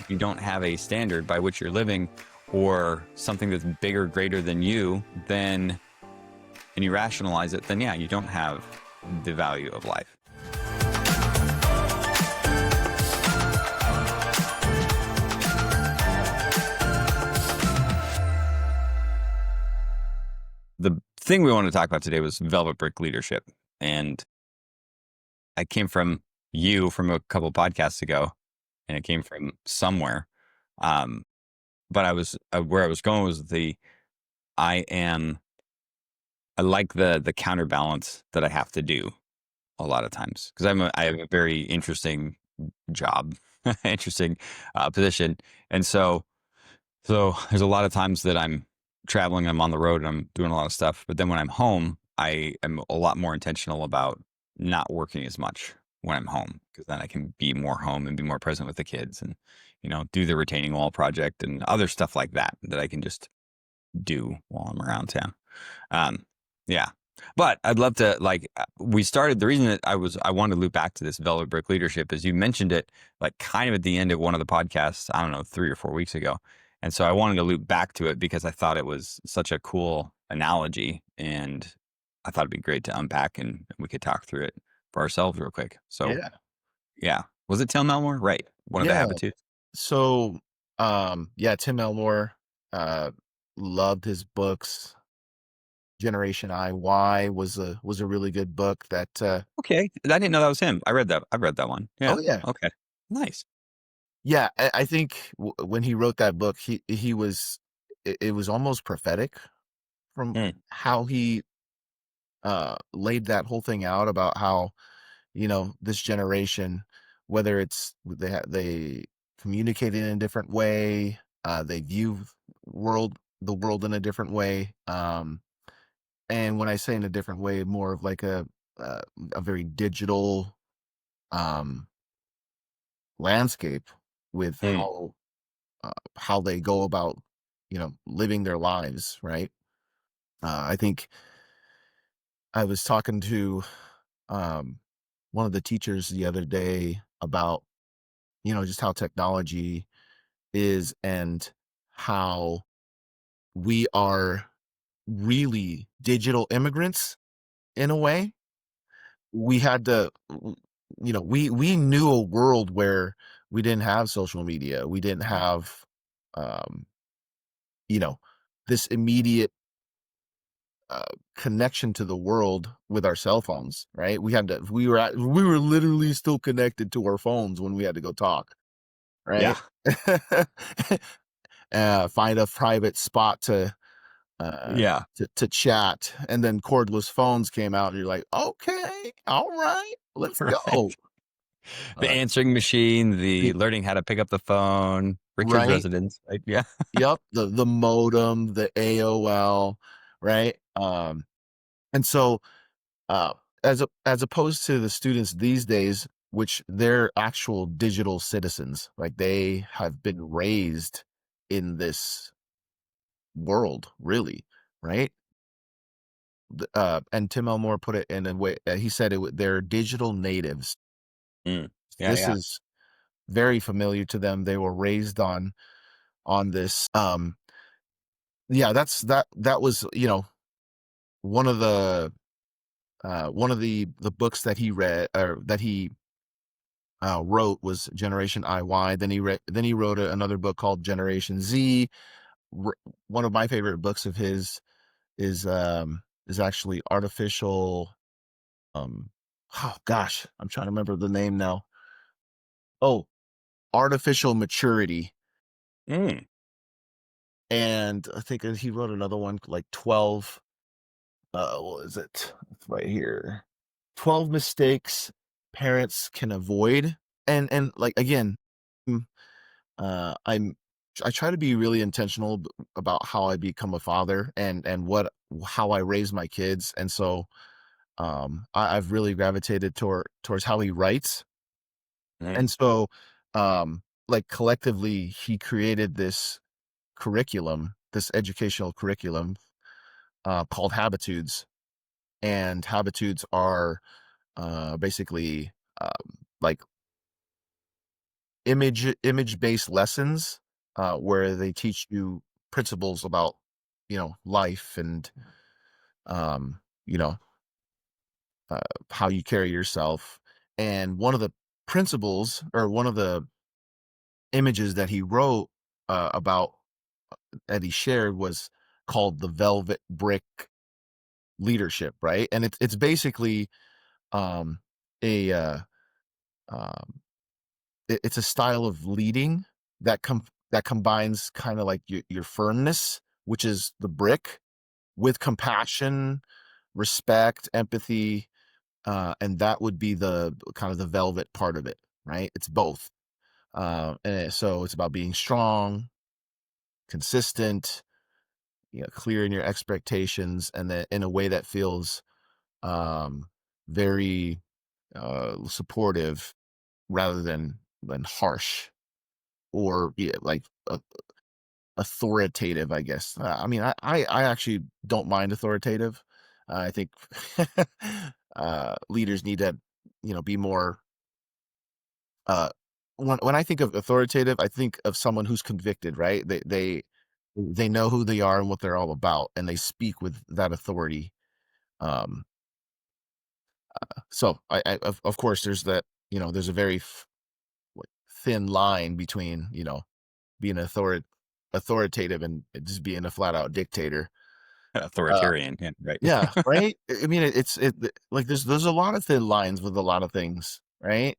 you don't have a standard by which you're living or something that's bigger, greater than you, then, and you rationalize it, then yeah, you don't have the value of life. The thing we want to talk about today was velvet brick leadership. And I came from a couple podcasts ago, and it came from somewhere. Um, but where I was going was I am, I like the counterbalance that I have to do a lot of times because I have a very interesting job, interesting position. And so there's a lot of times that I'm traveling, I'm on the road and I'm doing a lot of stuff. But then when I'm home, I am a lot more intentional about not working as much when I'm home because then I can be more home and be more present with the kids and, do the retaining wall project and other stuff like that I can just do while I'm around town. Yeah. But I'd love to we started the reason that I wanted to loop back to this velvet brick leadership is you mentioned it like kind of at the end of one of the podcasts, I don't know, 3 or 4 weeks ago. And so I wanted to loop back to it because I thought it was such a cool analogy and I thought it'd be great to unpack and we could talk through it for ourselves real quick. So Yeah. yeah. Was it Tim Elmore? Right. One of the Yeah. habitudes. So, Tim Elmore, uh, loved his books. Generation IY was a really good book that, Okay. I didn't know that was him. I read that. I've read that one. Yeah. oh yeah. Okay. Nice. Yeah. I think when he wrote that book, it was almost prophetic from Mm. how he, laid that whole thing out about how, this generation, whether it's they communicate in a different way, they view the world in a different way. And when I say in a different way, more of like uh, a very digital um, landscape with Mm. how they go about, living their lives. Right. I think I was talking to um, one of the teachers the other day about, just how technology is and how we are really digital immigrants in a way. We had to, we knew a world where we didn't have social media. We didn't have, um, you know, this immediate uh, connection to the world with our cell phones, right? We were literally still connected to our phones when we had to go talk, Yeah. right? Find a private spot uh, Yeah. to chat, and then cordless phones came out, and you're like, okay, all right, let's go. Right. The Uh, answering machine, the the learning how to pick up the phone, Richard's right, residence, right? Yeah. yep, the modem, the AOL, right? And so uh, as opposed to the students these days, which they're actual digital citizens, like they have been raised in this world, really, right? And Tim Elmore put it in a way. He said they're digital natives. Mm. Yeah. This Yeah. is very familiar to them. They were raised on this. Yeah, that was one of the books that he read or that he wrote was Generation IY. Then he wrote another book called Generation Z. One of my favorite books of his is actually artificial. Oh gosh, I'm trying to remember the name now. Oh, artificial maturity. Mm. And I think he wrote another one like 12. What is it? It's right here. 12 mistakes parents can avoid. And like again, mm, I try to be really intentional about how I become a father and how I raise my kids. And so I've really gravitated towards how he writes. Mm. And so like collectively he created this curriculum, this educational curriculum called Habitudes. And Habitudes are basically like image-based lessons, where they teach you principles about, life and, you know, uh, how you carry yourself. And one of the principles, or one of the images that he wrote, about that he shared, was called the velvet brick leadership, right? And it's basically, um, a, um it's a style of leading that combines kind of like your firmness, which is the brick, with compassion, respect, empathy, and that would be the kind of the velvet part of it, right? It's both. So it's about being strong, consistent, clear in your expectations, and then in a way that feels, um, very, supportive, rather than harsh, or, yeah, like, authoritative, I guess. I mean, I actually don't mind authoritative. I think leaders need to, be more. Uh, when I think of authoritative, I think of someone who's convicted, right? They know who they are and what they're all about, and they speak with that authority. Um, so of course, there's that. There's a very like, thin line between, being authoritative and just being a flat out dictator. Uh, Authoritarian, yeah, right. yeah, right. I mean, like there's a lot of thin lines with a lot of things, right?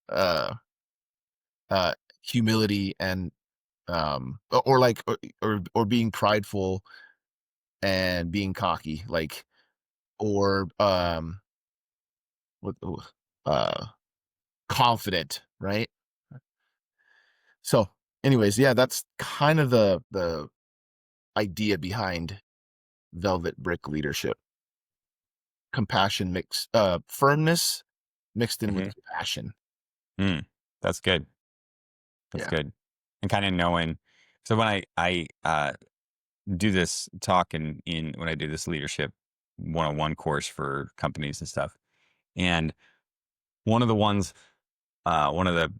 Uh, Humility and, or like, or being prideful and being cocky, like, or, what, uh, confident, right? So, anyways, yeah, that's kind of the idea behind velvet brick leadership. Firmness mixed in with Mhm. compassion. Mm, that's good. That's Yeah. good. And kinda knowing, so when I do this talk in when I do this leadership one-on-one course for companies and stuff, and one of the one of the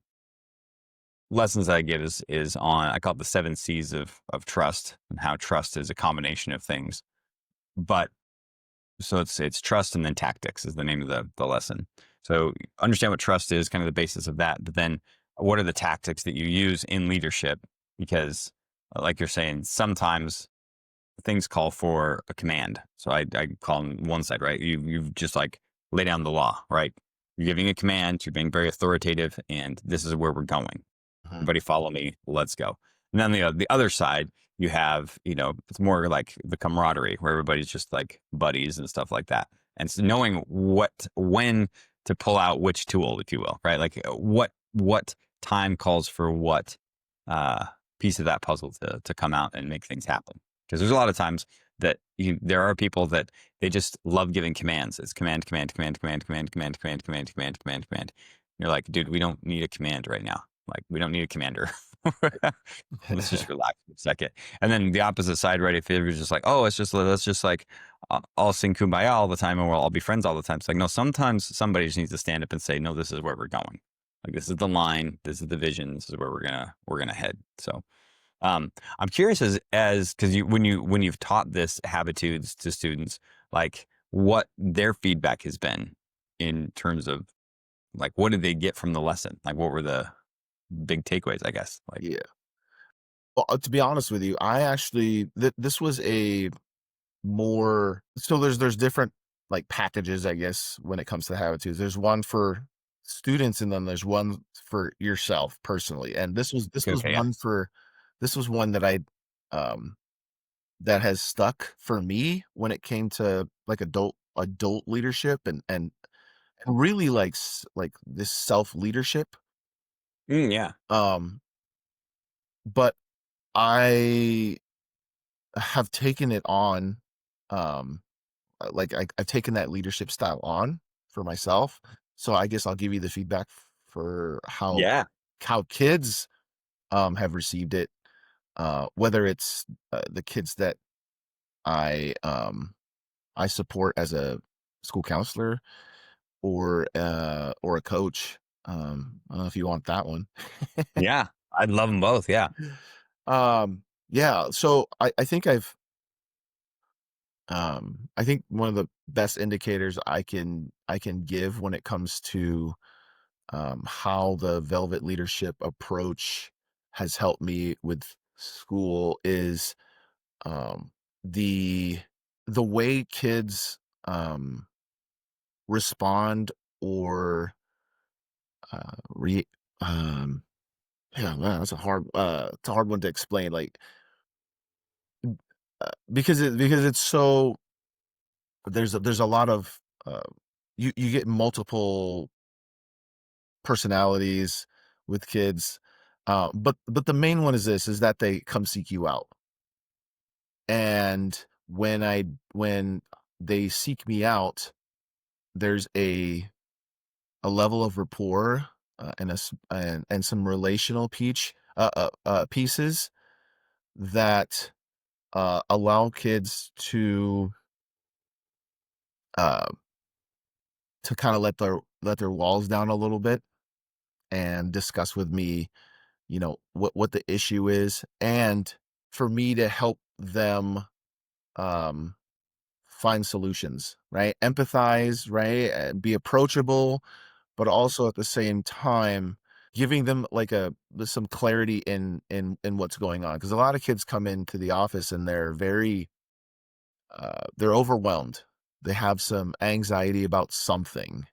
lessons I get is on, I call it the 7 C's of trust, and how trust is a combination of things. But so it's trust and then tactics is the name of the lesson. So understand what trust is, kind of the basis of that, but then what are the tactics that you use in leadership? Because like you're saying, sometimes things call for a command. So I call on one side, right? You've just like lay down the law, right? You're giving a command, you're being very authoritative, and this is where we're going. Mhm. Everybody follow me, let's go. And then the other side, you have, it's more like the camaraderie where everybody's just like buddies and stuff like that. And so knowing when to pull out which tool, if you will, right? Like what time calls for what uh, piece of that puzzle to come out and make things happen. Because there's a lot of times that there are people that they just love giving commands. It's command, command, command, command, command, command, command, command, command, command, command. You're like, dude, we don't need a command right now. Like, we don't need a commander. Let's just relax for a second. And then the opposite side, right? If you're just like, oh, let's just like all sing kumbaya all the time and we'll all be friends all the time. It's like, no, sometimes somebody just needs to stand up and say, no, this is where we're going. Like, this is the line, this is the vision, this is where we're gonna head. So I'm curious as because when you've taught this habitudes to students, like what their feedback has been in terms of like what did they get from the lesson? Like what were the big takeaways, I guess? Like, Yeah. Well, to be honest with you, I actually this was a more, so there's different, like, packages, I guess, when it comes to habitudes. There's one for students, and then there's one for yourself personally. And this was okay, yeah. one that um that has stuck for me when it came to, like, adult leadership, and really, like, like this self leadership. Yeah. Um, but I have taken it on, um, like, I've taken that leadership style on for myself. So I guess I'll give you the feedback for Yeah. how kids, have received it, whether it's, the kids that I, I support as a school counselor, or a coach. I don't know if you want that one. Yeah. I'd love them both. Yeah. Yeah, so I think one of the best indicators I can give when it comes to how the Velvet leadership approach has helped me with school is um, the the way kids respond or re um yeah, man, that's a hard it's a hard one to explain, like because it's so there's a lot of you get multiple personalities with kids. But the main one is this, is that they come seek you out. And when they seek me out, there's a level of rapport, and some relational pieces that allow kids uh, to kind of let their walls down a little bit and discuss with me, what the issue is, and for me to help them um find solutions, right? Empathize, right? Be approachable, but also at the same time giving them like some clarity in what's going on, because a lot of kids come into the office and they're overwhelmed. They have some anxiety about something.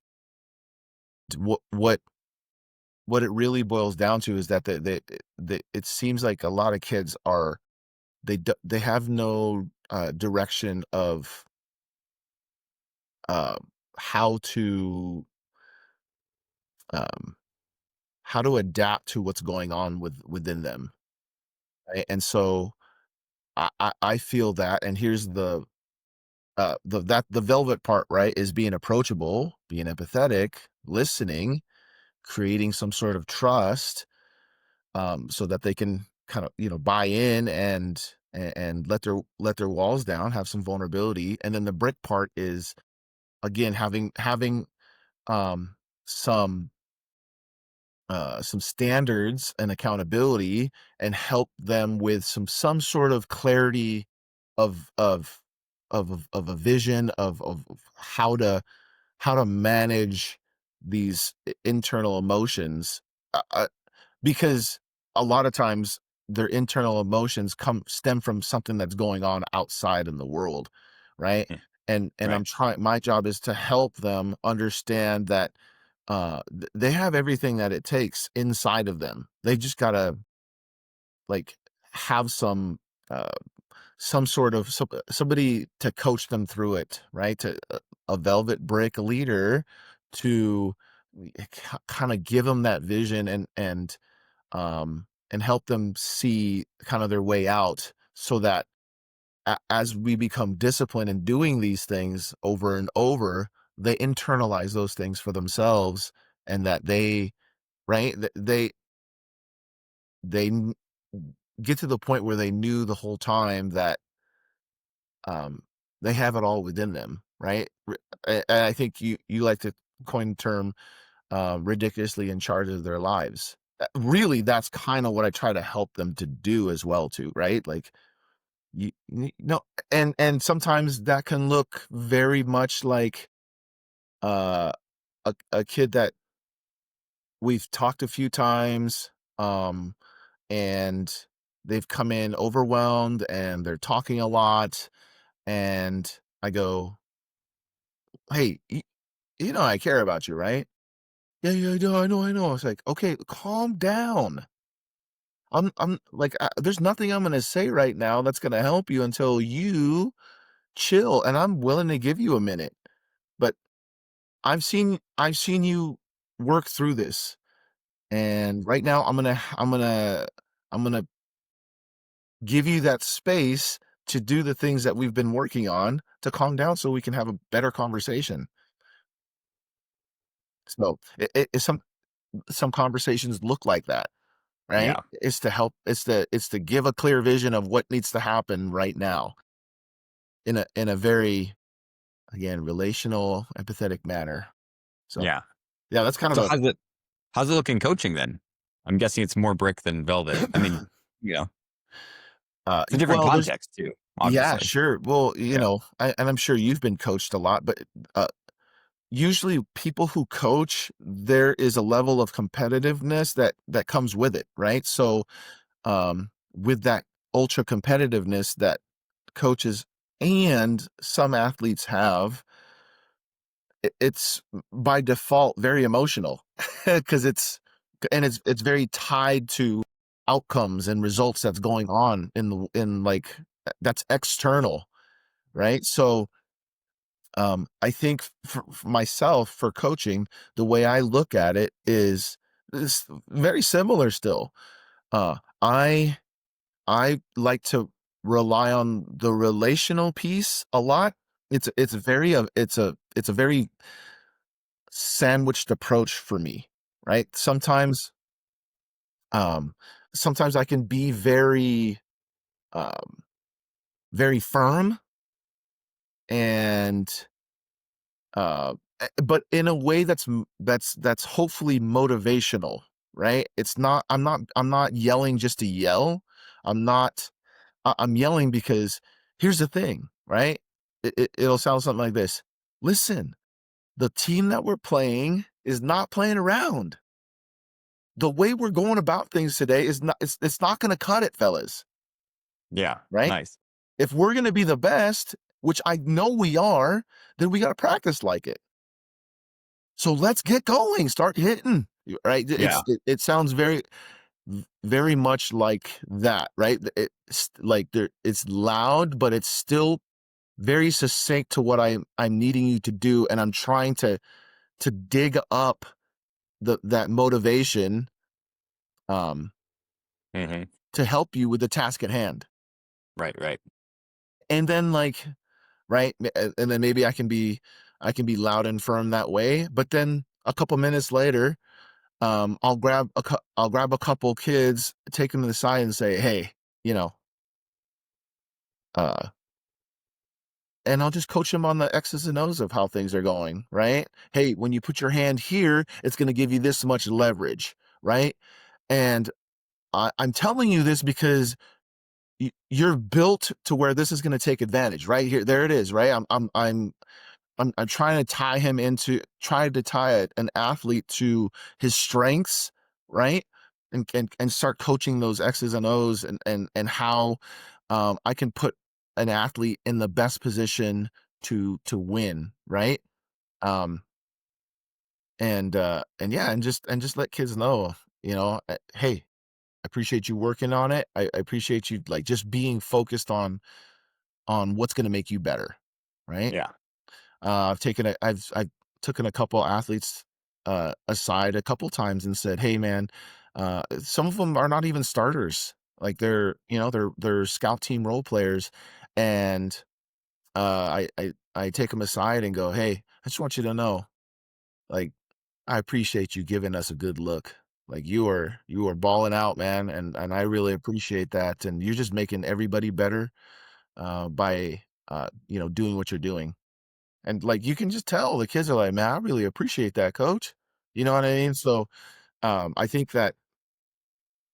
What it really boils down to is that it seems like a lot of kids they have no direction of uh, how to um, how to adapt to what's going on within them, right? And so I feel that, and here's the velvet part, right, is being approachable, being empathetic, listening, creating some sort of trust, so that they can kind of buy in and let their walls down, have some vulnerability. And then the brick part is, again, having um, some some standards and accountability, and help them with some sort of clarity of of a vision of how to manage these internal emotions, because a lot of times their internal emotions come stem from something that's going on outside in the world, right? Mm. And Right. I'm trying my job is to help them understand that they have everything that it takes inside of them. They just got to, like, have uh some sort of somebody to coach them through it, right? To a velvet brick leader to kind of give them that vision, and help them see kind of their way out, so that as we become disciplined in doing these things over and over, they internalize those things for themselves, and that right, they get to the point where they knew the whole time that um, they have it all within them, right? And I think you like to coin the term ridiculously in charge of their lives. Really, that's kind of what I try to help them to do as well, too, right? Like you know, and sometimes that can look very much like uh, a kid that we've talked a few times, and they've come in overwhelmed and they're talking a lot, and I go, "Hey, I care about you, right?" "Yeah, yeah, I know." It's like, "Okay, calm down. I'm like, there's nothing I'm gonna say right now that's gonna help you until you chill, and I'm willing to give you a minute. But I've seen you work through this, and right now I'm gonna give you that space to do the things that we've been working on to calm down so we can have a better conversation." So some conversations look like that, right? Yeah. It's to give a clear vision of what needs to happen right now in a very, again, relational, empathetic manner. So Yeah. yeah, that's kind of So a how's it? How's it look in coaching then? I'm guessing it's more brick than velvet. I mean, you know, it's a different Well, there's context too, yeah, obviously. sure. Well, Yeah. and I'm sure you've been coached a lot, but uh, usually people who coach, there is a level of competitiveness that comes with it, right? So, with that ultra competitiveness that coaches and some athletes have, it's by default very emotional because it's very tied to outcomes and results that's going on in like that's external, right? So I think for myself, for coaching, the way I look at it is very similar still. Uh, I I like to rely on the relational piece a lot. It's very it's a very sandwiched approach for me, right? Um, sometimes I can be um, very firm and but in a way that's hopefully motivational, right? I'm not yelling just to yell. I'm not I'm yelling because here's the thing, right? It'll sound something like this. Listen, the team that we're playing is not playing around. The way we're going about things today is not it's not going to cut it, fellas, Yeah. right? Nice. If we're going to be the best, which I know we are, then we got to practice like it. So let's get going, start hitting, right? Yeah. It sounds very much like that, right? It's like it's loud, but it's still very succinct to what I'm needing you to do, and I'm trying to dig up that motivation um Hmm. to help you with the task at hand. Right. Right. And then like right, and then maybe I can be loud and firm that way, but then a couple minutes later, I'll grab a couple kids, take them to the side and say, "Hey, you know, uh," and I'll just coach them on the X's and O's of how things are going, right? "Hey, when you put your hand here, it's gonna give you this much leverage," right? And I'm telling you this because you're built to where this is gonna take advantage, right here. There it is, right? I'm trying to try to tie an athlete to his strengths, right? And start coaching those X's and O's and how I can put an athlete in the best position to win, right? Um, and yeah, and just let kids know, hey, I appreciate you working on it. I appreciate you like just being focused on what's going to make you better, right? Yeah. I've taken a couple athletes aside a couple times and said, "Hey, man, some of them are not even starters. Like they're scout team role players, and I take them aside and go, hey, I just want you to know, like, I appreciate you giving us a good look. Like you are balling out, man, and I really appreciate that. And you're just making everybody better by doing what you're doing." And, like, you can just tell the kids are like, "Man, I really appreciate that, coach." You know what I mean? So, I think that,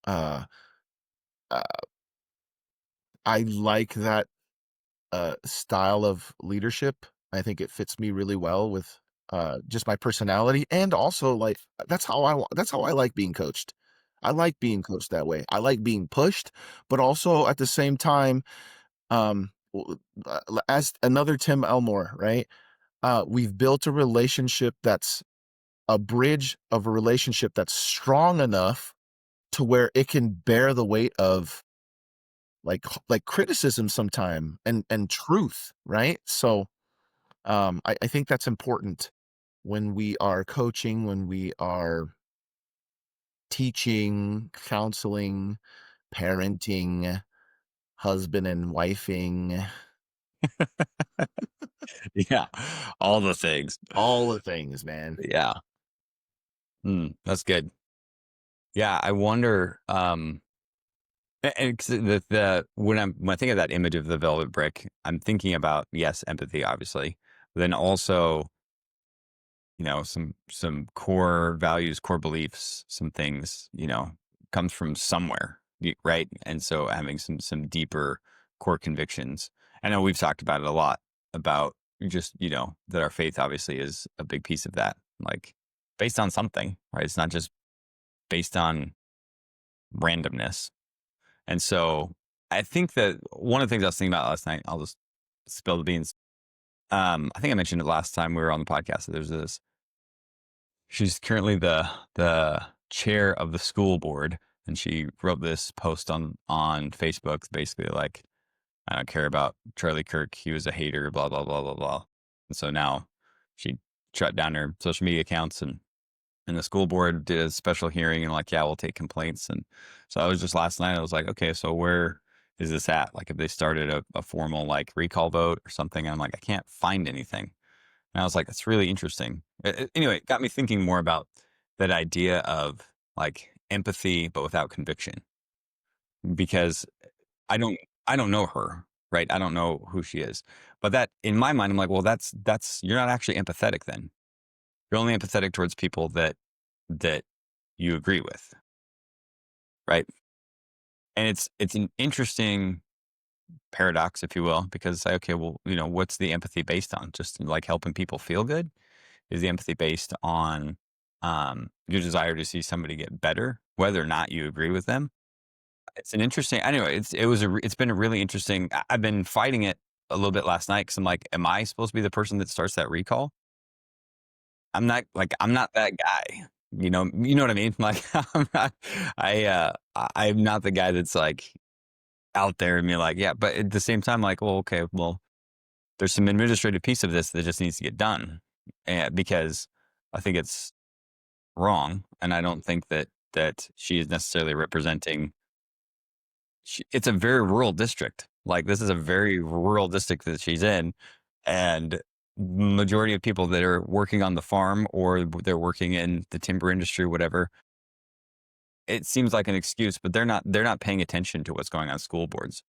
uh, uh, I like that, style of leadership. I think it fits me really well with, just my personality, and also, like, that's how I like being coached. I like being coached that way. I like being pushed, but also at the same time, as another Tim Elmore, right? We've built a relationship that's a bridge of a relationship that's strong enough to where it can bear the weight of like criticism sometime and truth, right? So I think that's important when we are coaching, when we are teaching, counseling, parenting, husband and wifing, Yeah. All the things. all the things, man. Yeah. That's good. Yeah. I wonder, and 'cause when I think of that image of the velvet brick, I'm thinking about, yes, empathy, obviously, but then also some core values, core beliefs, some things, comes from somewhere, right? And so having some deeper core convictions. I know we've talked about it a lot about just, that our faith obviously is a big piece of that, like based on something, right? It's not just based on randomness. And so I think that one of the things I was thinking about last night, I'll just spill the beans. I think I mentioned it last time we were on the podcast. So there's this. She's currently the chair of the school board, and she wrote this post on Facebook, basically like, I don't care about Charlie Kirk. He was a hater. Blah blah blah blah blah. And so now she shut down her social media accounts, and the school board did a special hearing and like, yeah, we'll take complaints. And so I was just last night, I was like, okay, so where is this at? Like, if they started a formal like recall vote or something, I'm like, I can't find anything. And I was like, that's really interesting. Anyway, it got me thinking more about that idea of like empathy, but without conviction, because I don't, I don't know her, right? I don't know who she is, but that in my mind, I'm like, well, that's, you're not actually empathetic then. You're only empathetic towards people that you agree with, right? And it's an interesting paradox, if you will, because it's like, okay, well, what's the empathy based on? Just like helping people feel good? Is the empathy based on your desire to see somebody get better, whether or not you agree with them? It's an interesting. Anyway, it's been a really interesting. I've been fighting it a little bit last night because I'm like, am I supposed to be the person that starts that recall? I'm not that guy. You know what I mean? Like I'm not. I'm not the guy that's like out there and be like, yeah. But at the same time, like, well, okay, well, there's some administrative piece of this that just needs to get done, because I think it's wrong, and I don't think that she is necessarily representing. It's a very rural district. Like this is a very rural district that she's in, and majority of people that are working on the farm or they're working in the timber industry, whatever. It seems like an excuse, but they're not paying attention to what's going on school boards.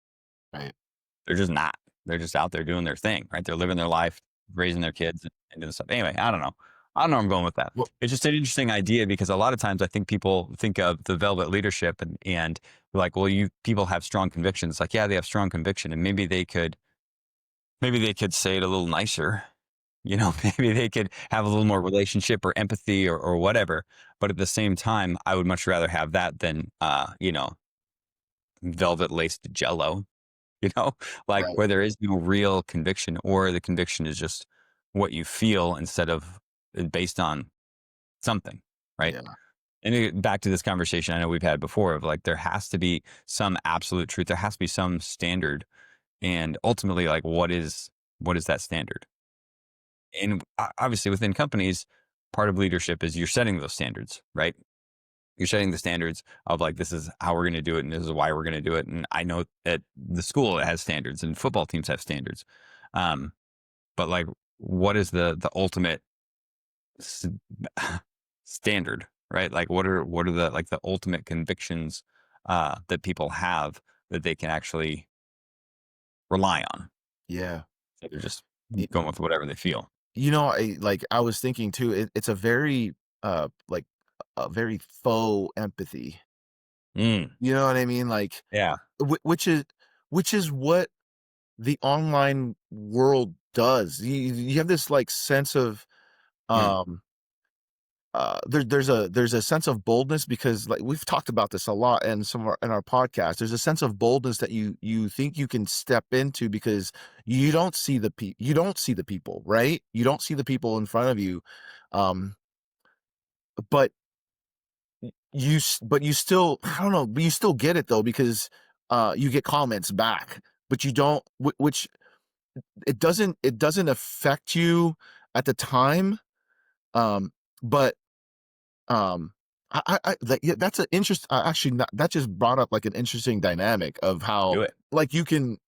Right. They're just not. They're just out there doing their thing, right? They're living their life, raising their kids and doing stuff. Anyway, I don't know. I don't know where I'm going with that. Well, It's just an interesting idea because a lot of times I think people think of the velvet leadership and like, well, people have strong convictions. Like, yeah, they have strong conviction and maybe they could say it a little nicer. Maybe they could have a little more relationship or empathy or whatever. But at the same time, I would much rather have that than, velvet laced jello, you know, like right. where there is no real conviction or the conviction is just what you feel instead of based on something, right? Yeah. And back to this conversation I know we've had before of like, there has to be some absolute truth. There has to be some standard. And ultimately, like, what is that standard? And obviously within companies, part of leadership is you're setting those standards, right? You're setting the standards of like, this is how we're going to do it. And this is why we're going to do it. And I know at the school, it has standards and football teams have standards. Um, but like, what is the ultimate s- standard, right? Like what are the, like the ultimate convictions, that people have that they can actually rely on? Yeah. So they're just Y- going with whatever they feel. I was thinking too, it's a very, like a very faux empathy. Mm, You know what I mean? Like, yeah. which is what the online world does. You have this like sense of, Mm, um there's a sense of boldness because like we've talked about this a lot in in our podcast. There's a sense of boldness that you think you can step into because you don't see the people, right? You don't see the people in front of you. Um but but you still, I don't know, but you still get it though because you get comments back, but you don't, which it doesn't affect you at the time. Um but yeah, that's an interest. Actually, not, that just brought up like an interesting dynamic of how do it. like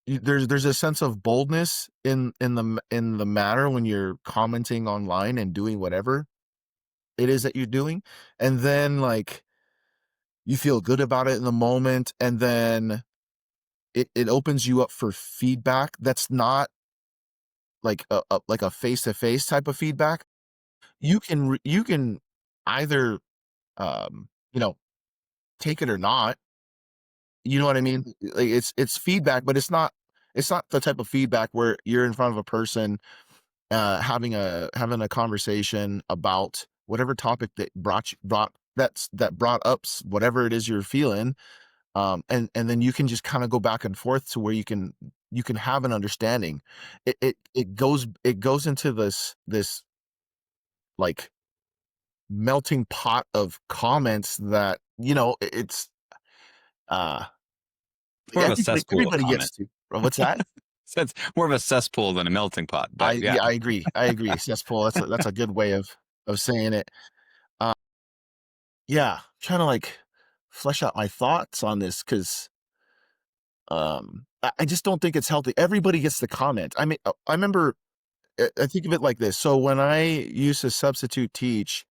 there's a sense of boldness in the matter when you're commenting online and doing whatever it is that you're doing, and then like you feel good about it in the moment, and then it opens you up for feedback that's not like a face to face type of feedback, you can either, you know, take it or not. You know what I mean? Like, it's feedback, but it's not the type of feedback where you're in front of a person, having a conversation about whatever topic that brought up whatever it is you're feeling, and then you can just kind of go back and forth to where you can have an understanding. It goes into this like melting pot of comments that it's uh It's more of a cesspool of everybody comment. gets to. What's that? So it's more of a cesspool than a melting pot, I but yeah. Yeah, I agree. I agree. Cesspool. That's a good way of saying it. Uh, yeah, trying to like flesh out my thoughts on this because I just don't think it's healthy. Everybody gets the comment. I mean, I remember. I think of it like this. So when I used to substitute teach,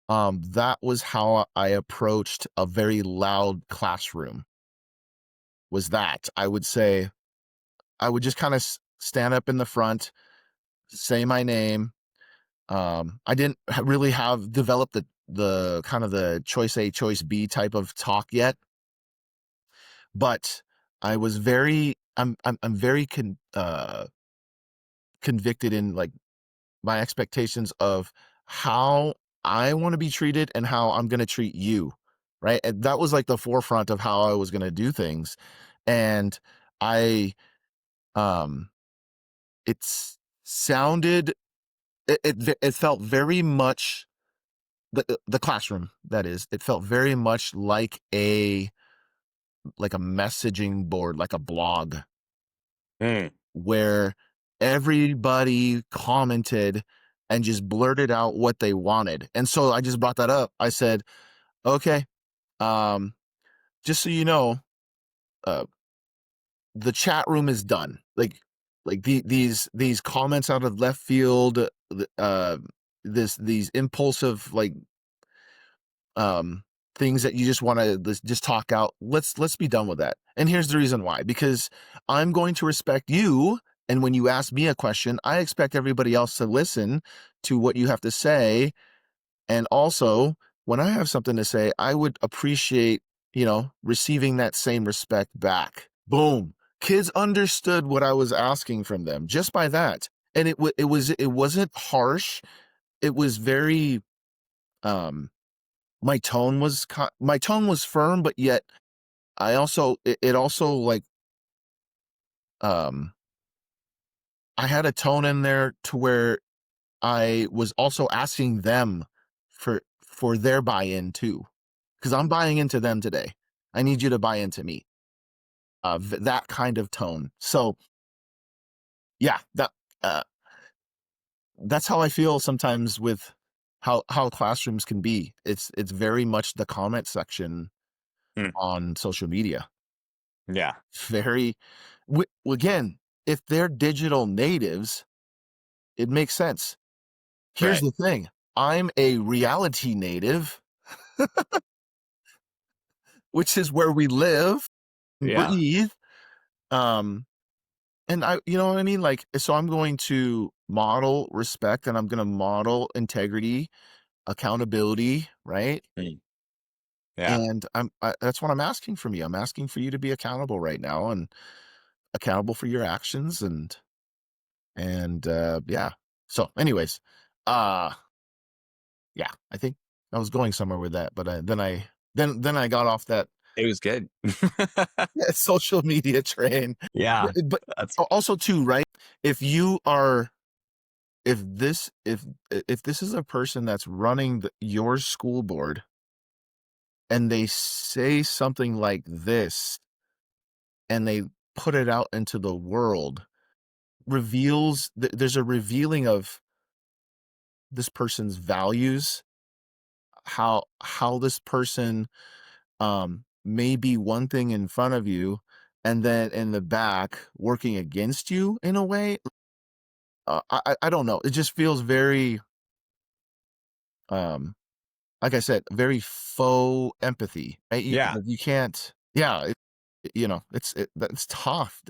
that was how I approached a very loud classroom. Was that I would say I would just kind of stand up in the front, say my name. I didn't really have developed the kind of the choice A, choice B type of talk yet, but I was very I'm very convicted in like my expectations of how I want to be treated and how I'm going to treat you, right? And that was like the forefront of how I was going to do things, and I um it's sounded it felt very much the classroom, that is, it felt very much like a messaging board, like a blog Mm. where everybody commented and just blurted out what they wanted. And so I just brought that up. I said, okay, um, just so you know, uh, the chat room is done. Like these comments out of left field, uh, these impulsive like um things that you just want to just talk out. Let's be done with that. And here's the reason why: because I'm going to respect you, and when you ask me a question, I expect everybody else to listen to what you have to say. And also, when I have something to say, I would appreciate, receiving that same respect back. Boom. Kids understood what I was asking from them just by that. And it wasn't harsh. It was very um my tone was firm, but yet it also like um I had a tone in there to where I was also asking them for their buy-in too, because I'm buying into them today. I need you to buy into me. That kind of tone. So yeah, uh, that's how I feel sometimes with how classrooms can be. It's very much the comment section Mm. on social media. Yeah. Very again, if they're digital natives, it makes sense. Here's Right. the thing. I'm a reality native, which is where we live and Yeah. breathe. Um, and you know what I mean? Like, so I'm going to model respect and I'm going to model integrity, accountability, right? Mm. Yeah. And that's what I'm asking from you. I'm asking for you to be accountable right now and accountable for your actions and yeah. So anyways, uh yeah, I think I was going somewhere with that, but then I got off that It was good. social media train. Yeah. But That's also too, right? If you are if this if this is a person that's running your school board and they say something like this and they put it out into the world, there's a revealing of this person's values, how this person may be one thing in front of you and then in the back working against you in a way. I don't know. It just feels very, um, like I said, very faux empathy. Right? yeah. You can't. Yeah, it's tough.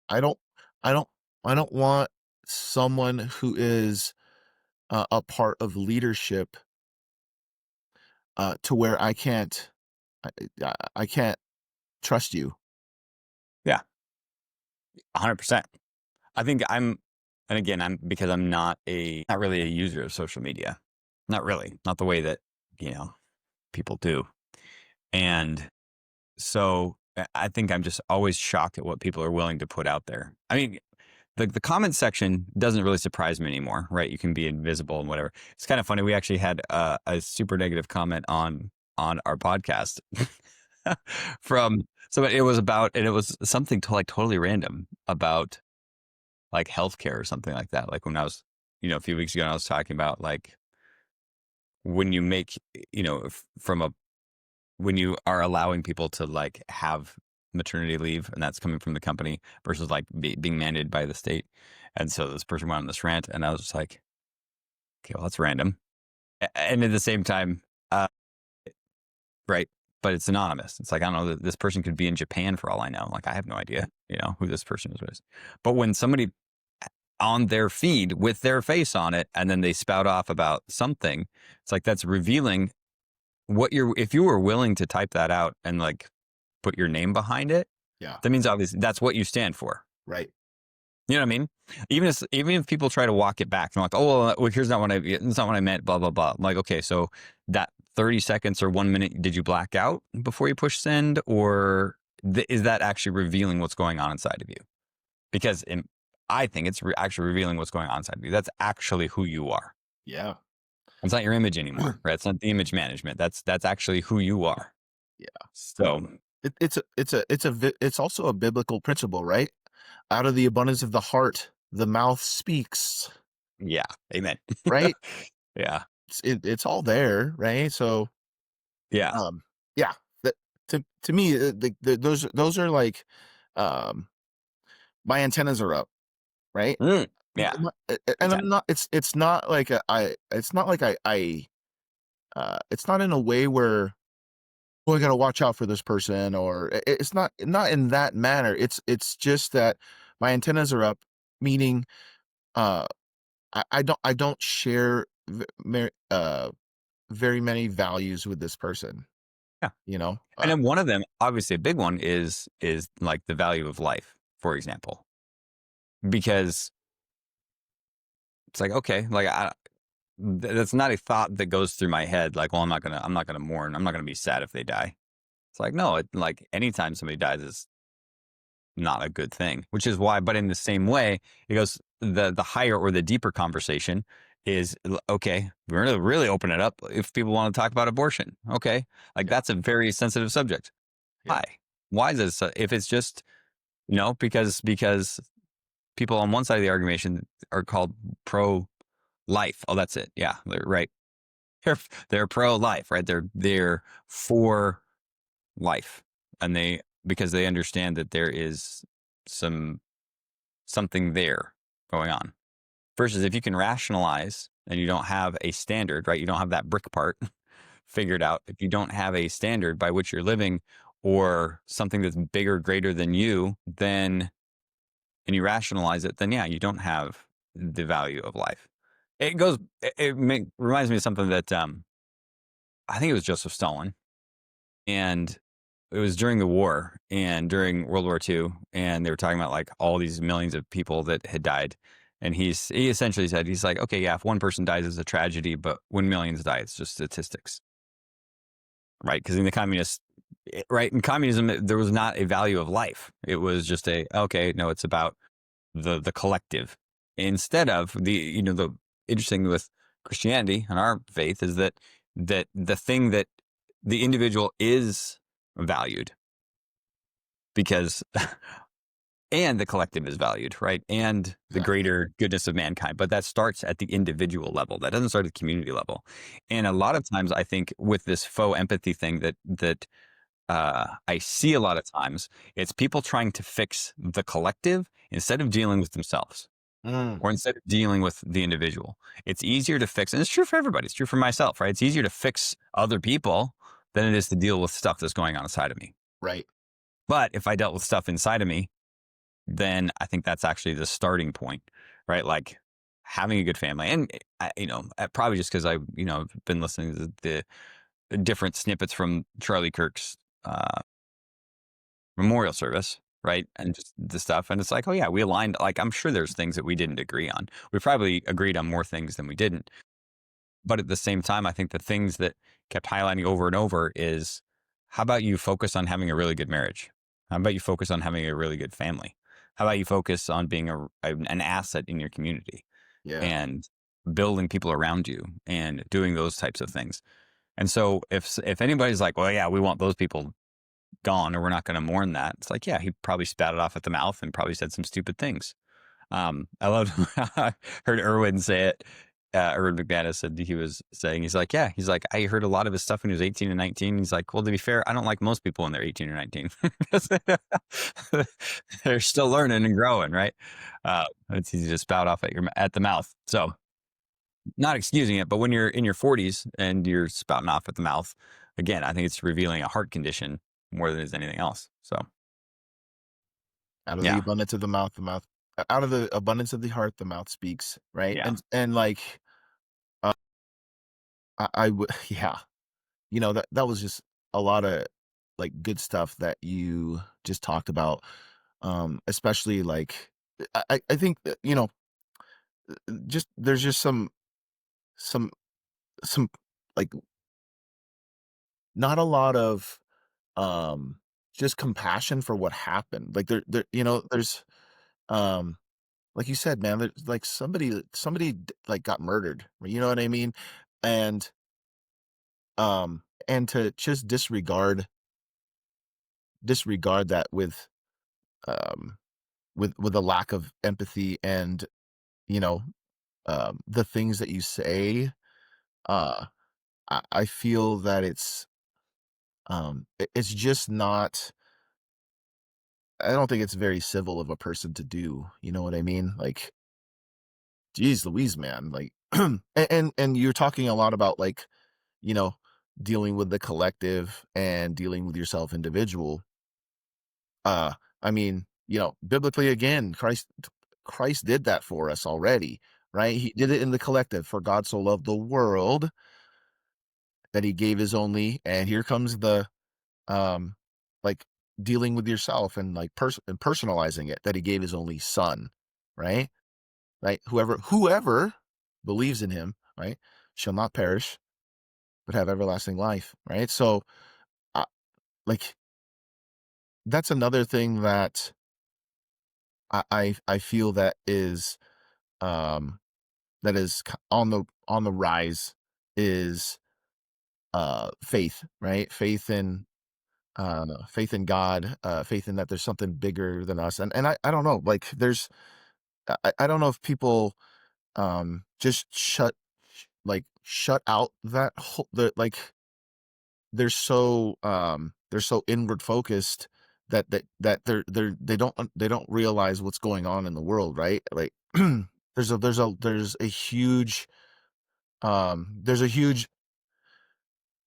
I don't, I don't, I don't want someone who is a part of leadership to where I can't trust you. Yeah, 100%. I think and again, because I'm not really a user of social media. Not really, not the way that, you know, people do. And so I think I'm just always shocked at what people are willing to put out there. I mean, the comment section doesn't really surprise me anymore, right? You can be invisible and whatever. It's kind of funny. We actually had a super negative comment on our podcast from so it was about, and it was something like totally random about like healthcare or something like that. Like when I was, a few weeks ago, I was talking about like when you make, from a when you are allowing people to like have maternity leave and that's coming from the company versus like being mandated by the state. And so this person went on this rant and I was just like, okay, well, that's random. And at the same time, uh, right. But it's anonymous. It's like, I don't know, this person could be in Japan for all I know. Like, I have no idea, who this person is with. But when somebody on their feed with their face on it and then they spout off about something, it's like, that's revealing if you were willing to type that out and like put your name behind it, Yeah. that means obviously that's what you stand for. Right. You know what I mean? Even if people try to walk it back, they're like, oh, well, here's not what it's not what I meant, blah, blah, blah. I'm like, okay, so that 30 seconds or 1 minute, did you black out before you push send? Or is that actually revealing what's going on inside of you? Because I think it's actually revealing what's going on inside of you. That's actually who you are. Yeah. It's not your image anymore, right? It's not the image management. That's actually who you are. Yeah. So It's also a biblical principle, right? Out of the abundance of the heart, the mouth speaks, yeah, amen. right? Yeah, It's all there, right? So, yeah, um, yeah, that to me, those are like, um, my antennas are up, right? yeah. Big And time. I'm not. It's not like It's not like it's not in a way where, oh, I gotta watch out for this person, or it's not in that manner. It's just that my antennas are up, meaning, uh, I don't share very many values with this person, Yeah, you know? and then one of them, obviously, a big one is like the value of life, for example, because it's like okay, like that's not a thought that goes through my head. Like, well, I'm not gonna mourn. I'm not gonna be sad if they die. It's like no, like anytime somebody dies is not a good thing, which is why, but in the same way, it goes the higher or the deeper conversation is okay, we're going to really open it up if people want to talk about abortion. Okay. Like Yeah, that's a very sensitive subject. yeah, Why? Why is this? If it's just, because people on one side of the argument are called pro life. Oh, that's it. Yeah. They're right. They're pro life, right? They're for life. And because they understand that there is some something there going on. Versus if you can rationalize and you don't have a standard, right? You don't have that brick part figured out. If you don't have a standard by which you're living or something that's bigger, greater than you, then, and you rationalize it, then yeah, you don't have the value of life. It reminds me of something that I think it was Joseph Stalin. And it was during the war and during World War II, and they were talking about like all these millions of people that had died. And he essentially said, he's like, okay, yeah, if one person dies, it's a tragedy, but when millions die, it's just statistics, right? Because in the right, in communism, there was not a value of life. It was just okay, no, it's about the collective. Instead of the interesting with Christianity and our faith is that the thing that the individual is valued because and the collective is valued, right? And the exactly. greater goodness of mankind. But that starts at the individual level. That doesn't start at the community level. And a lot of times I think with this faux empathy thing that I see a lot of times, it's people trying to fix the collective instead of dealing with themselves Mm, or instead of dealing with the individual. It's easier to fix, and it's true for everybody. It's true for myself, right? It's easier to fix other people than it is to deal with stuff that's going on inside of me. right. But if I dealt with stuff inside of me, then I think that's actually the starting point, right? Like, having a good family. And probably just because I, been listening to the different snippets from Charlie Kirk's memorial service, right? And just the stuff. And it's like, oh yeah, we aligned. Like, I'm sure there's things that we didn't agree on. We probably agreed on more things than we didn't. But at the same time, I think the things that kept highlighting over and over is, how about you focus on having a really good marriage? How about you focus on having a really good family? How about you focus on being an asset in your community Yeah. and building people around you and doing those types of things? And so if anybody's like, well, yeah, we want those people gone or we're not going to mourn that, it's like, yeah, he probably spat it off at the mouth and probably said some stupid things. I loved I heard Irwin say it. Irwin McManus said, he was saying, he's like, yeah, he's like, I heard a lot of his stuff when he was 18 and 19. He's like, well, to be fair, I don't like most people when they're 18 or 19 because they're still learning and growing, right? It's easy to spout off at the mouth. So, not excusing it, but when you're in your 40s and you're spouting off at the mouth, again, I think it's revealing a heart condition more than it's anything else. So, Out of the yeah, abundance of the mouth out of the abundance of the heart, the mouth speaks, right? yeah, And like, uh, I would yeah, that was just a lot of, like, good stuff that you just talked about, especially, like, I think that, just there's just some some, like, not a lot of, um, just compassion for what happened, like, there's, um like you said, man, there's, like, like, got murdered, you know what I mean? And, and to just disregard that um, with a lack of empathy and, you know, the things that you say, uh, I feel that it's just not I don't think it's very civil of a person to do, you know what I mean? Like, geez Louise, man, like, and you're talking a lot about, like, you know, dealing with the collective and dealing with yourself individual. Uh, I mean, biblically again, Christ did that for us already, right? He did it in the collective. For God so loved the world that he gave his only, and here comes the um like dealing with yourself and like and personalizing it, that he gave his only son, right? Right? Whoever believes in him, right, shall not perish but have everlasting life, right? So, uh, like, that's another thing that I feel um that is on the rise is faith, right? Faith in God, faith in that there's something bigger than us. And I don't know, like, I don't know if people just shut out that whole like they're so inward focused that they don't realize what's going on in the world, right? Like, there's a huge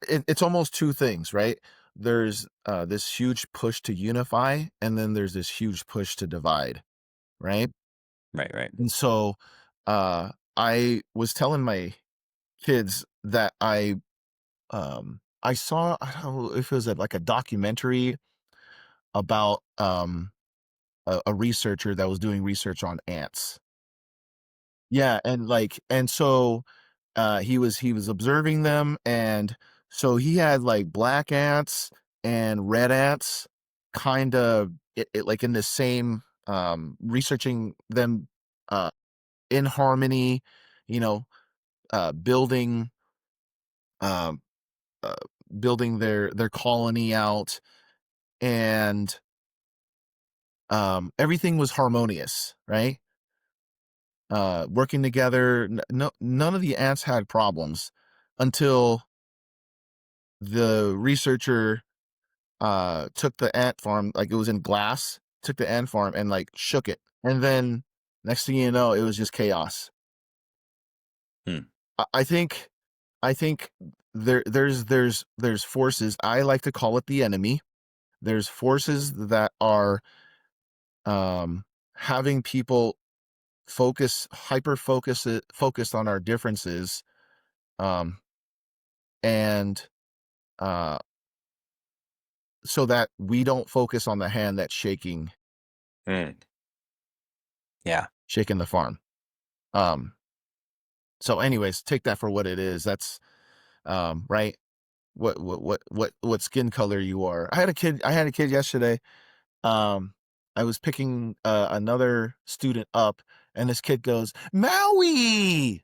it's almost two things, right? There's this huge push to unify, and then there's this huge push to divide, right? right, right. And so I was telling my kids that I saw, I don't know if it was like a documentary about a researcher that was doing research on ants. Yeah, and so he was observing them, and so he had like black ants and red ants kind of like in the same researching them uh in harmony, you know, building um uh, building their colony out, and everything was harmonious, right? Working together. No, none of the ants had problems until the researcher took the ant farm, like, it was in glass, took the ant farm and like shook it, and then next thing you know, it was just chaos. Hmm. I think there's forces. I like to call it the enemy. There's forces that are having people focused on our differences, um, and uh, so that we don't focus on the hand that's Mm. Yeah. shaking the farm. Um, so anyways, take that for what it is. That's right. What skin color you are. I had a kid yesterday. Um, I was picking another student up, and this kid goes, Maui.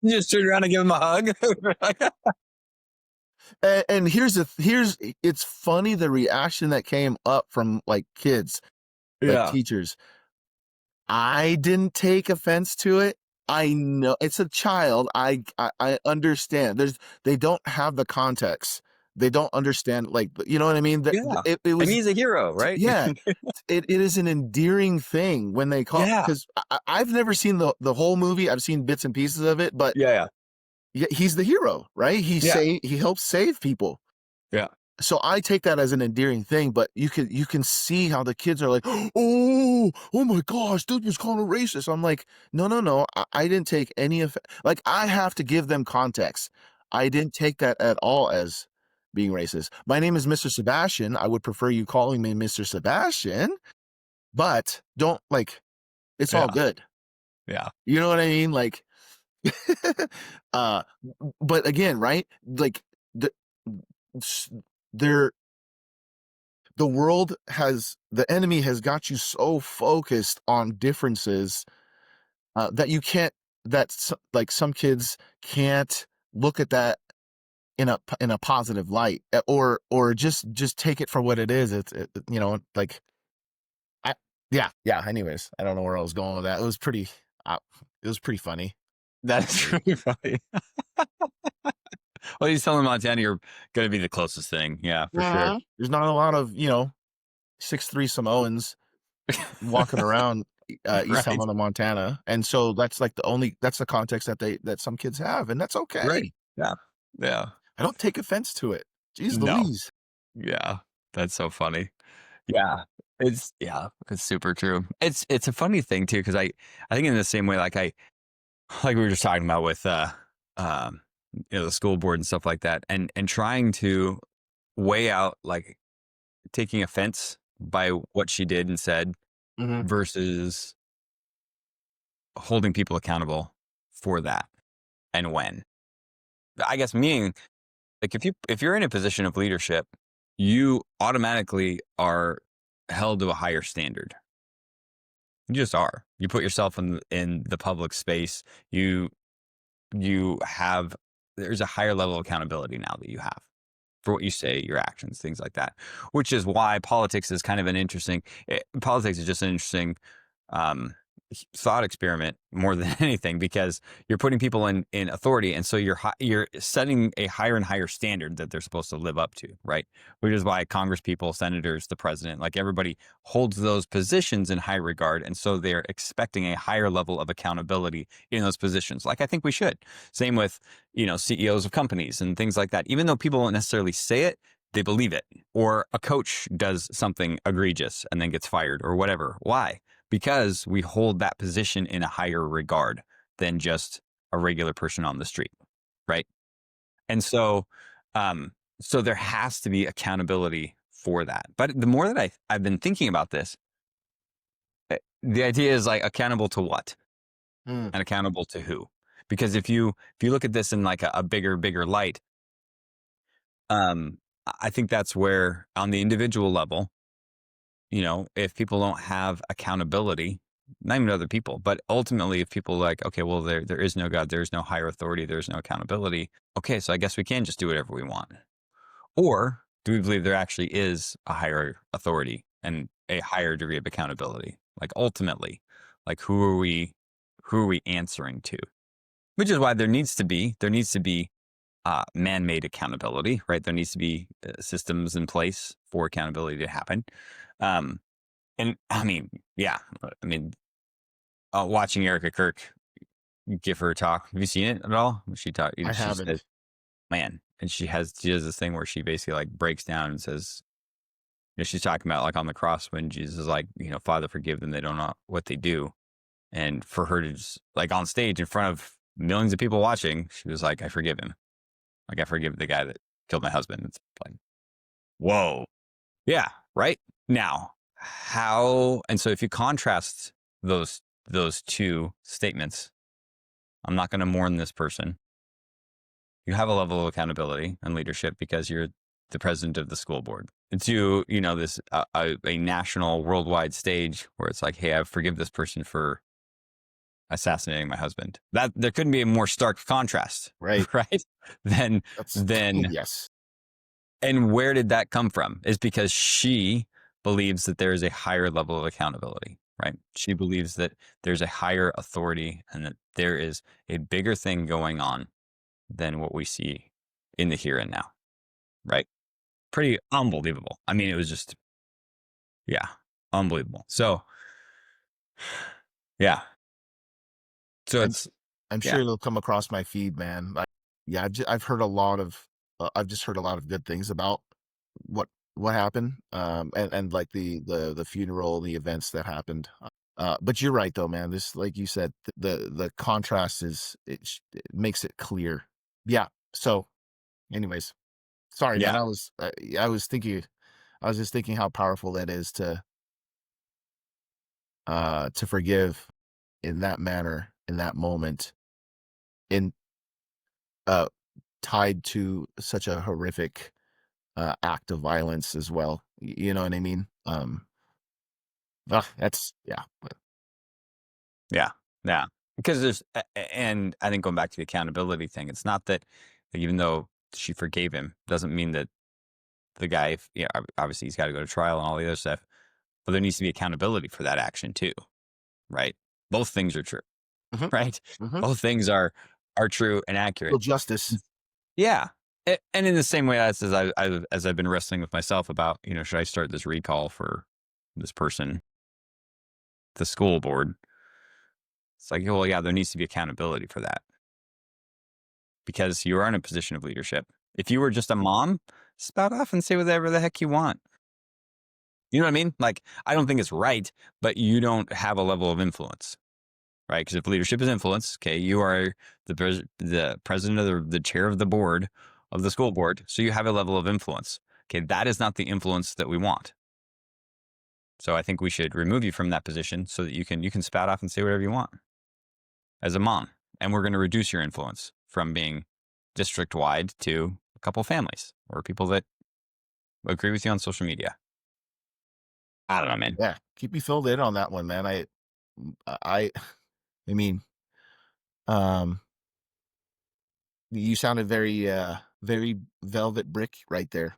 You just turn around and give him a hug. And here's it's funny the reaction that came up from like kids, like Yeah. teachers. I didn't take offense to it. I know it's a child. I understand. They don't have the context. They don't understand, like, you know what I mean? Yeah. It And was, he's a hero, right? yeah. It is an endearing thing when they call, Yeah. because I've never seen the whole movie. I've seen bits and pieces of it, but Yeah. Yeah. yeah, he's the hero, right? Yeah. He helps save people. Yeah. So I take that as an endearing thing, but you can see how the kids are like, oh my gosh, dude was calling a racist. I'm like, no, no, no, I didn't take any of, like, I have to give them context. I didn't take that at all as being racist. My name is Mr. Sebastian. I would prefer you calling me Mr. Sebastian, but don't, like, it's all Yeah. good. Yeah. You know what I mean? Like, uh, but again, right? Like, the s- there the enemy has got you so focused on differences, that you can't like, some kids can't look at that in a positive light, or just take it for what it is. Like, I yeah, anyways, I don't know where I was going with that. Uh, it was pretty funny. That's really funny. Well, he's telling Montana you're going to be the closest thing. Yeah, for sure. There's not a lot of 6'3" Samoans walking around East Right. Helena, Montana, and so that's the context that some kids have, and that's Right. okay. Yeah. Yeah. I don't take offense to it. Jeez No. Louise. Yeah. That's so funny. Yeah. It's super true. It's a funny thing too, because I think in the same way, like we were just talking about with um the school board and stuff like that, and trying to weigh out, like, taking offense by what she did and said Mhm. versus holding people accountable for that, and when. I guess, meaning, like, if you're in a position of leadership, you automatically are held to a higher standard. You just are. You put yourself in the public space. You have There's a higher level of accountability now that you have for what you say, your actions, things like that. Which is why politics is kind of an interesting. Politics is just an interesting um, thought experiment more than anything, because you're putting people in authority, and so you're setting a higher and higher standard that they're supposed to live up to, right? Which is why Congress people, senators, the president, like, everybody holds those positions in high regard, and so they're expecting a higher level of accountability in those positions. Like, I think we should. Same with CEOs of companies and things like that. Even though people don't necessarily say it, they believe it. Or a coach does something egregious and then gets fired or whatever. Why? Because we hold that position in a higher regard than just a regular person on the street, right? And um, so there has to be accountability for that. But the more that I've been thinking about this, the idea is, like, accountable to what Mm, and accountable to who? Because if you look at this in, like, a bigger light, um, I think that's where, on the individual level, if people don't have accountability, not even other people, but ultimately, if people, like, okay, well, there is no God, there's no higher authority, there's no accountability. Okay, so I guess we can just do whatever we want. Or do we believe there actually is a higher authority and a higher degree of accountability? Like, ultimately, like, who are we answering to? Which is why there needs to be man-made accountability, right? There needs to be systems in place for accountability to happen. Um, and I mean, yeah, I mean, watching Erica Kirk give her talk. Have you seen it at all? She talked. I She said, haven't. "Man," and she does this thing where she basically, like, breaks down and says, she's talking about like on the cross when Jesus is like, Father, forgive them. They don't know what they do. And for her to just like on stage in front of millions of people watching, she was like, I forgive him. Like I forgive the guy that killed my husband. It's like, whoa. Yeah. Right now, and so if you contrast those two statements, I'm not going to mourn this person. You have a level of accountability and leadership because you're the president of the school board. To this a national, worldwide stage where it's like, hey, I forgive this person for assassinating my husband. That there couldn't be a more stark contrast, Right. right? Than That's than yes. and where did that come from? Is because she believes that there is a higher level of accountability, right? She believes that there's a higher authority and that there is a bigger thing going on than what we see in the here and now, right? Pretty unbelievable. I mean, it was just, yeah, unbelievable. So, yeah. So I'm it's, I'm yeah, sure it'll come across my feed, man. Yeah, I've heard a lot of I've just heard a lot of good things about what what happened, and like the funeral, the events that happened. But you're right though, man. This, like you said, the contrast it makes it clear. Yeah. So, anyways, sorry, man. yeah, I was just thinking how powerful that is to forgive in that manner, in that moment, in uh tied to such a horrific act of violence as well. You know what I mean? That's yeah. yeah, yeah. Because and I think going back to the accountability thing, it's not that like, even though she forgave him, doesn't mean that the guy, obviously he's got to go to trial and all the other stuff, but there needs to be accountability for that action too, right? Both things are true, Hmm. right? Hmm. Both things are true and Real accurate. justice. Yeah. And in the same way as I've been wrestling with myself about, should I start this recall for this person, the school board? It's like, well, yeah, there needs to be accountability for that because you are in a position of leadership. If you were just a mom, spout off and say whatever the heck you want. You know what I mean? Like, I don't think it's right, but you don't have a level of influence, right? Because if leadership is influence, okay, you are the president of the chair of the board of the school board, so you have a level of influence. Okay, that is not the influence that we want. So I think we should remove you from that position so that you can spout off and say whatever you want as a mom, and we're going to reduce your influence from being district wide to a couple families or people that agree with you on social media. I don't know, man. Yeah, keep me filled in on that one, man. I I mean, um, you sounded very very velvet brick right there.